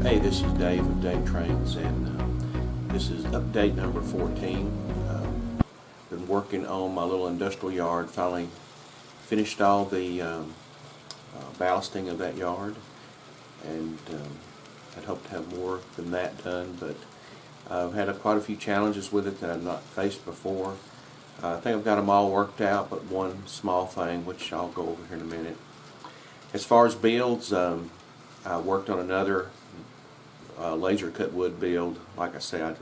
Hey, this is Dave of Dave Trains, and this is update number 14. Been working on my little industrial yard. Finally finished all the ballasting of that yard, and I'd hoped to have more than that done, but I've had quite a few challenges with it that I've not faced before. I think I've got them all worked out, but one small thing, which I'll go over here in a minute. As far as builds, I worked on another laser cut wood build. Like I say, I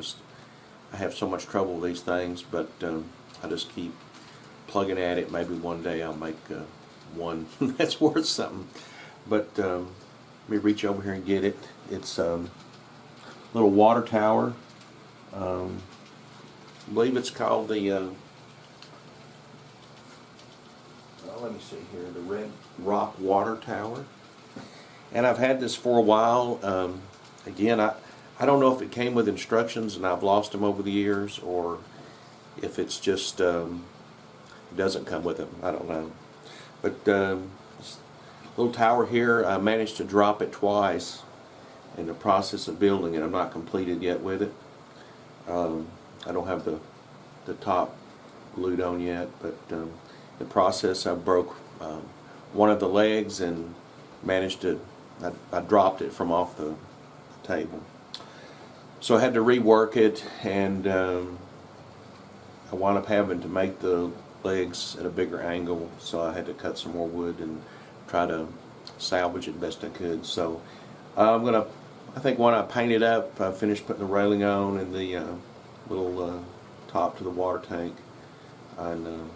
have so much trouble with these things, but I just keep plugging at it. Maybe one day I'll make one that's worth something. But let me reach over here and get it. It's a little water tower. I believe it's called the let me see here, the Red Rock Water Tower. And I've had this for a while. Again, I don't know if it came with instructions and I've lost them over the years, or if it's just doesn't come with them. I don't know. But this little tower here, I managed to drop it twice in the process of building it. I'm not completed yet with it. I don't have the top glued on yet, but in the process I broke one of the legs and managed to, I dropped it from off the table. So I had to rework it, and I wound up having to make the legs at a bigger angle, so I had to cut some more wood and try to salvage it best I could. So I think when I paint it up, I finished putting the railing on and the little top to the water tank, and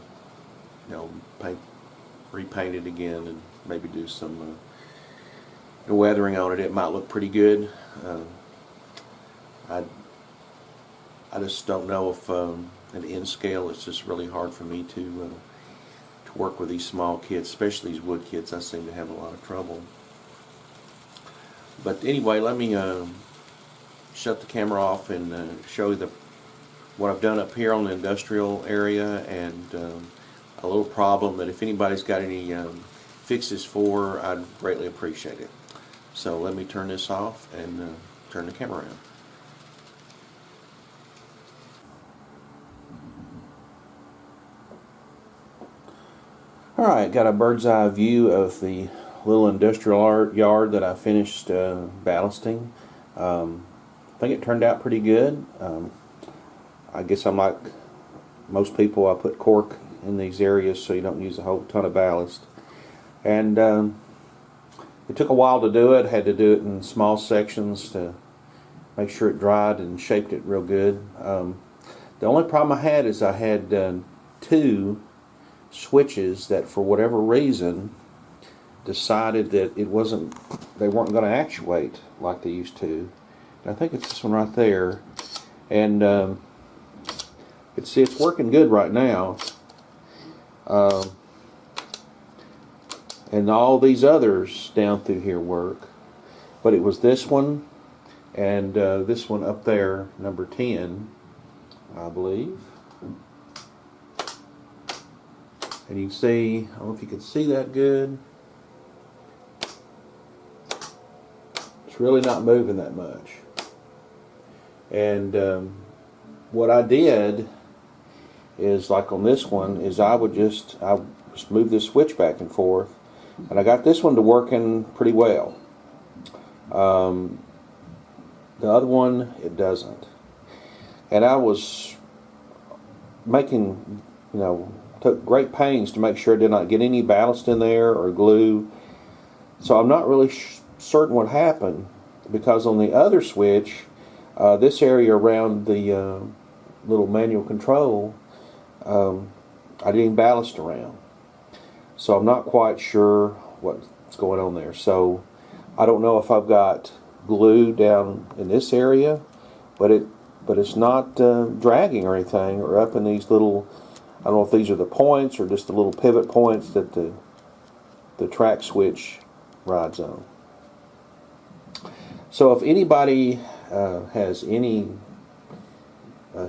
repaint it again and maybe do some weathering on it. It might look pretty good. I just don't know if at end scale it's just really hard for me to work with these small kits, especially these wood kits. I seem to have a lot of trouble. But anyway, let me shut the camera off and show you what I've done up here on the industrial area, and a little problem that if anybody's got any fixes for, I'd greatly appreciate it. So let me turn this off and turn the camera around. Alright, got a bird's eye view of the little industrial yard that I finished ballasting. I think it turned out pretty good. I guess I'm like most people, I put cork in these areas so you don't use a whole ton of ballast. And it took a while to do it. Had to do it in small sections to make sure it dried and shaped it real good. The only problem I had is I had two switches that for whatever reason decided that they weren't going to actuate like they used to. And I think it's this one right there. And it's working good right now. And all these others down through here work, but it was this one and this one up there, number 10, I believe. And you can see, I don't know if you can see that good. It's really not moving that much. And what I did is, like on this one, is I just move this switch back and forth, and I got this one to working pretty well. The other one, it doesn't. And I was making, took great pains to make sure I did not get any ballast in there or glue. So I'm not really certain what happened, because on the other switch, this area around the little manual control, I didn't ballast around. So I'm not quite sure what's going on there. So I don't know if I've got glue down in this area, but it's not dragging or anything, or up in these little, I don't know if these are the points or just the little pivot points that the track switch rides on. So if anybody has any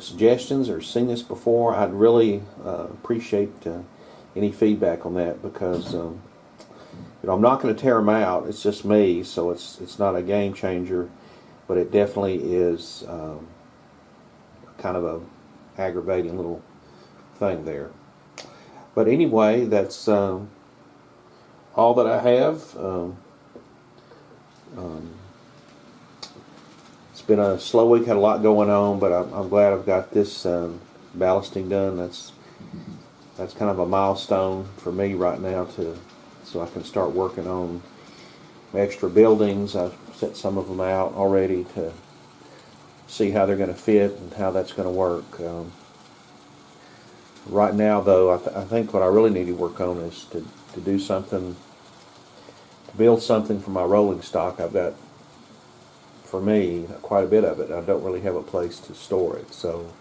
suggestions or seen this before, I'd really appreciate any feedback on that, because I'm not going to tear them out. It's just me, so it's not a game changer. but it definitely is kind of a aggravating little thing there. But anyway, that's all that I have. It's been a slow week, had a lot going on, but I'm glad I've got this ballasting done. That's kind of a milestone for me right now, so I can start working on extra buildings. I've set some of them out already to see how they're going to fit and how that's going to work. Right now, though, I think what I really need to work on is to do something, to build something for my rolling stock. I've got, for me, quite a bit of it. I don't really have a place to store it, so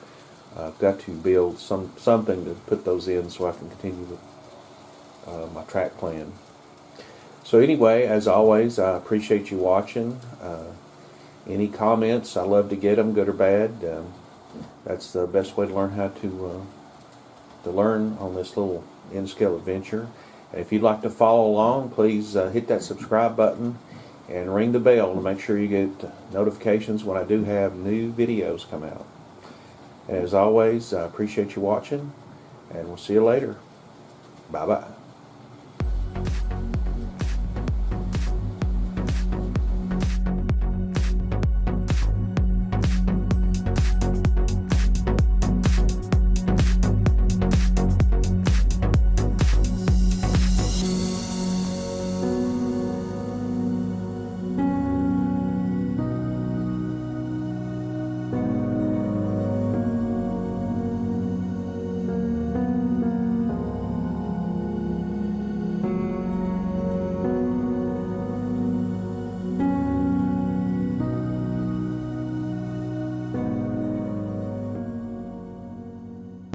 I've got to build something to put those in so I can continue with my track plan. So anyway, as always, I appreciate you watching. Any comments, I love to get them, good or bad. That's the best way to learn how to learn on this little N-scale adventure. And if you'd like to follow along, please hit that subscribe button and ring the bell to make sure you get notifications when I do have new videos come out. As always, I appreciate you watching, and we'll see you later. Bye-bye.